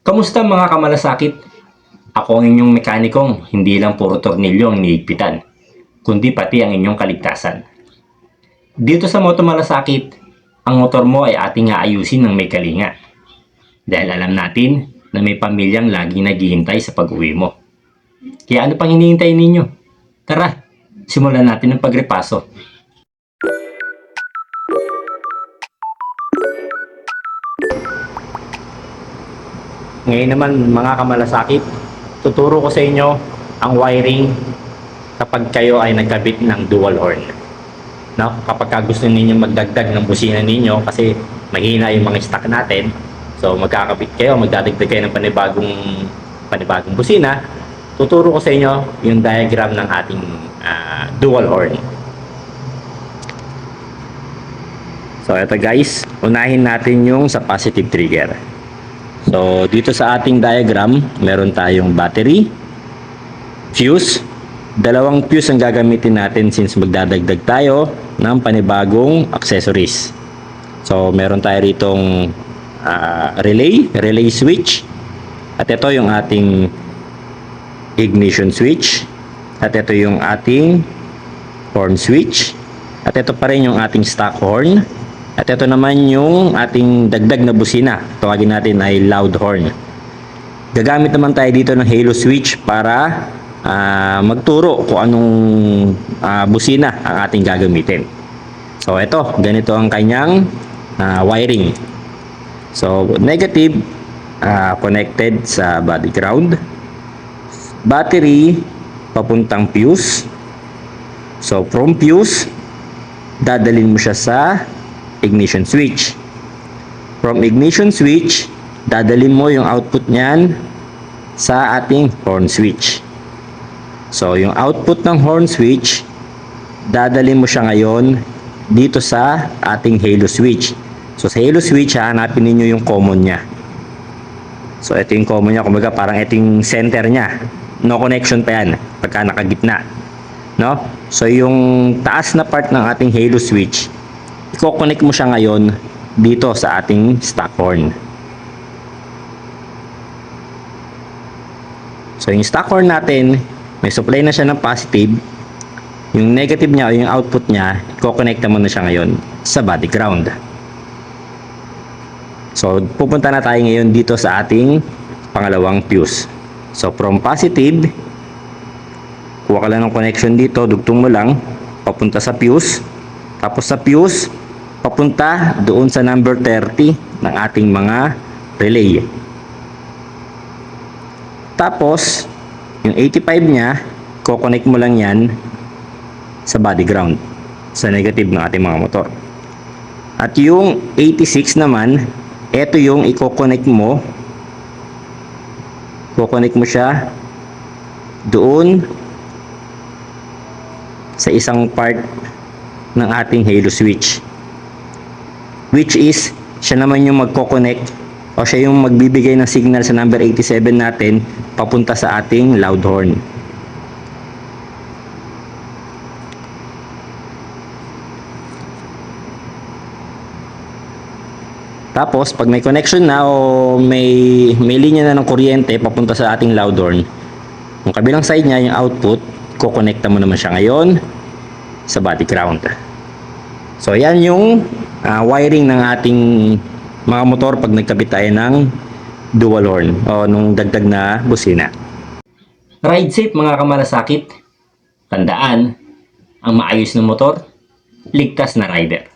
Kamusta mga kamalasakit? Ako ang inyong mekanikong hindi lang puro tornilyo ang iniigpitan, kundi pati ang inyong kaligtasan. Dito sa Moto Malasakit, ang motor mo ay ating aayusin ng may kalinga. Dahil alam natin na may pamilyang laging naghihintay sa pag-uwi mo. Kaya ano pang hinihintay ninyo? Tara, simulan natin ang pagrepaso. Ngayon naman mga kamalasakit, tuturo ko sa inyo ang wiring kapag kayo ay nagkabit ng dual horn. No? Kapag gusto ninyo magdagdag ng busina ninyo kasi mahina yung mga stock natin, so magkakabit kayo, magdadagdag kayo ng panibagong busina, tuturo ko sa inyo yung diagram ng ating dual horn. So ito guys, unahin natin yung sa positive trigger. So, dito sa ating diagram, meron tayong battery, fuse. Dalawang fuse ang gagamitin natin since magdadagdag tayo ng panibagong accessories. So, meron tayo ritong relay switch. At ito yung ating ignition switch. At ito yung ating horn switch. At ito pa rin yung ating stock horn. At ito naman yung ating dagdag na busina. Tawagin natin ay loud horn. Gagamit naman tayo dito ng halo switch para magturo kung anong busina ang ating gagamitin. So ito, ganito ang kanyang wiring. So negative connected sa body ground. Battery papuntang fuse. So from fuse, dadalhin mo siya sa ignition switch. From ignition switch, dadalhin mo yung output niyan sa ating horn switch. So, yung output ng horn switch, dadalhin mo siya ngayon dito sa ating halo switch. So, sa halo switch, hahanapin ninyo yung common niya. So, ito yung common niya. Kumbaga, parang ito yung center niya. No connection pa yan pagka nakagitna. No? So, yung taas na part ng ating halo switch, i-connect mo siya ngayon dito sa ating stock horn. So, yung stock horn natin, may supply na siya ng positive. Yung negative niya o yung output niya, i-connect mo na siya ngayon sa body ground. So, pupunta na tayo ngayon dito sa ating pangalawang fuse. So, from positive, kuha ka lang ng connection dito, dugtong mo lang, papunta sa fuse. Tapos sa fuse, papunta doon sa number 30 ng ating mga relay. Tapos, yung 85 niya, connect mo lang yan sa body ground, sa negative ng ating mga motor. At yung 86 naman, ito yung i-connect mo. Connect mo siya doon sa isang part ng ating halo switch, which is siya naman yung magko-connect o siya yung magbibigay ng signal sa number 87 natin papunta sa ating loud horn. Tapos pag may connection na o may linya na ng kuryente papunta sa ating loud horn, yung kabilang side niya, yung output, kukonekta mo naman siya ngayon sa body ground. So yan yung wiring ng ating mga motor pag nagkabit tayo ng dual horn o nung dagdag na busina. Ride safe mga kamalasakit. Tandaan, ang maayos na motor, ligtas na rider.